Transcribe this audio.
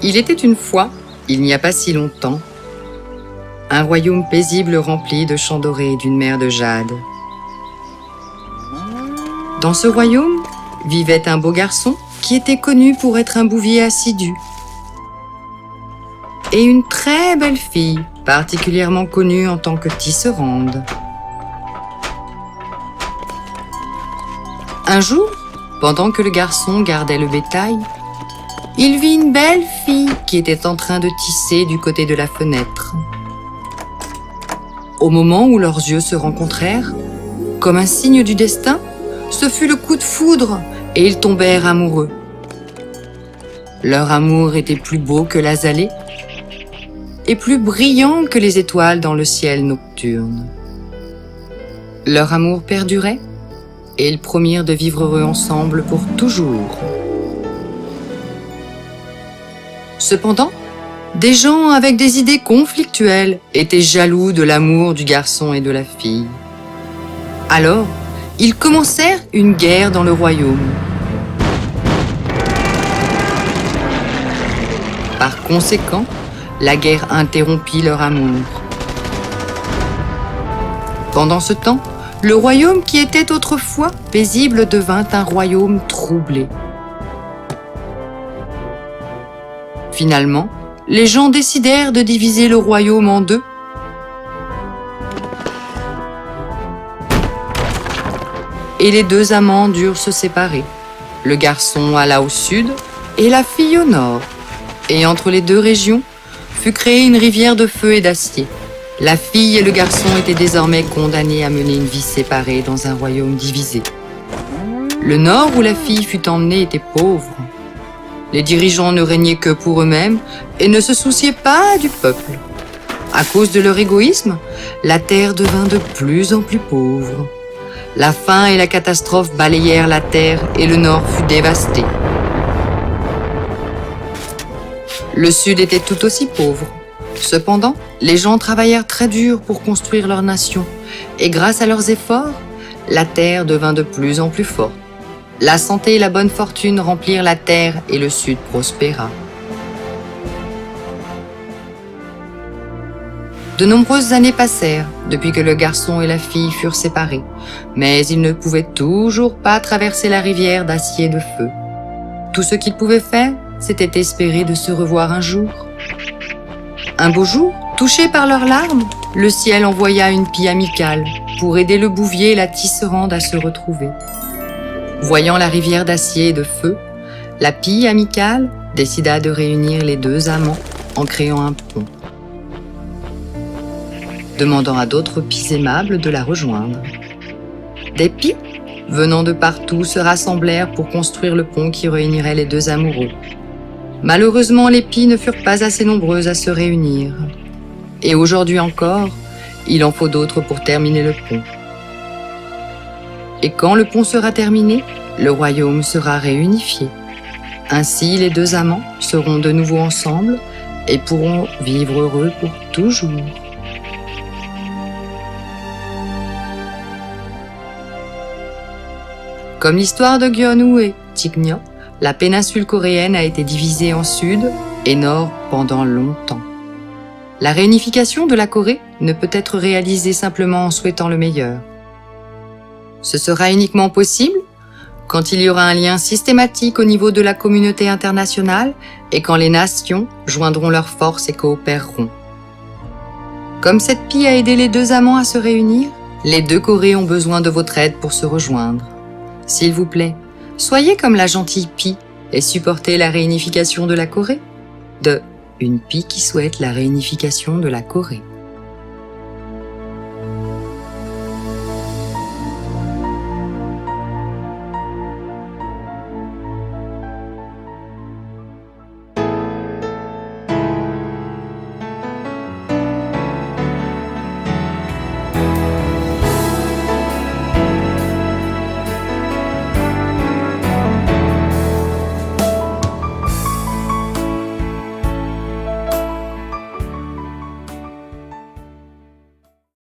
Il était une fois, il n'y a pas si longtemps, un royaume paisible rempli de champs dorés et d'une mer de jade. Dans ce royaume vivait un beau garçon qui était connu pour être un bouvier assidu, et une très belle fille, particulièrement connue en tant que tisserande. Un jour, pendant que le garçon gardait le bétail, il vit une belle fille qui était en train de tisser du côté de la fenêtre. Au moment où leurs yeux se rencontrèrent, comme un signe du destin, ce fut le coup de foudre et ils tombèrent amoureux. Leur amour était plus beau que l'azalée et plus brillant que les étoiles dans le ciel nocturne. Leur amour perdurait et ils promirent de vivre heureux ensemble pour toujours. Cependant, des gens avec des idées conflictuelles étaient jaloux de l'amour du garçon et de la fille. Alors, ils commencèrent une guerre dans le royaume. Par conséquent, la guerre interrompit leur amour. Pendant ce temps, le royaume qui était autrefois paisible devint un royaume troublé. Finalement, les gens décidèrent de diviser le royaume en deux. Et les deux amants durent se séparer. Le garçon alla au sud et la fille au nord. Et entre les deux régions fut créée une rivière de feu et d'acier. La fille et le garçon étaient désormais condamnés à mener une vie séparée dans un royaume divisé. Le nord où la fille fut emmenée était pauvre. Les dirigeants ne régnaient que pour eux-mêmes et ne se souciaient pas du peuple. À cause de leur égoïsme, la terre devint de plus en plus pauvre. La faim et la catastrophe balayèrent la terre et le nord fut dévasté. Le sud était tout aussi pauvre. Cependant, les gens travaillèrent très dur pour construire leur nation et grâce à leurs efforts, la terre devint de plus en plus forte. La santé et la bonne fortune remplirent la terre et le sud prospéra. De nombreuses années passèrent depuis que le garçon et la fille furent séparés, mais ils ne pouvaient toujours pas traverser la rivière d'acier et de feu. Tout ce qu'ils pouvaient faire, c'était espérer de se revoir un jour. Un beau jour, touché par leurs larmes, le ciel envoya une pie amicale pour aider le bouvier et la tisserande à se retrouver. Voyant la rivière d'acier et de feu, la pie amicale décida de réunir les deux amants en créant un pont, demandant à d'autres pies aimables de la rejoindre. Des pies venant de partout se rassemblèrent pour construire le pont qui réunirait les deux amoureux. Malheureusement, les pies ne furent pas assez nombreuses à se réunir. Et aujourd'hui encore, il en faut d'autres pour terminer le pont. Et quand le pont sera terminé, le royaume sera réunifié. Ainsi, les deux amants seront de nouveau ensemble et pourront vivre heureux pour toujours. Comme l'histoire de Gyeongnu et Chiknyo, la péninsule coréenne a été divisée en sud et nord pendant longtemps. La réunification de la Corée ne peut être réalisée simplement en souhaitant le meilleur. Ce sera uniquement possible quand il y aura un lien systématique au niveau de la communauté internationale et quand les nations joindront leurs forces et coopéreront. Comme cette pie a aidé les deux amants à se réunir, les deux Corées ont besoin de votre aide pour se rejoindre. S'il vous plaît, soyez comme la gentille pie et supportez la réunification de la Corée. Une pie qui souhaite la réunification de la Corée.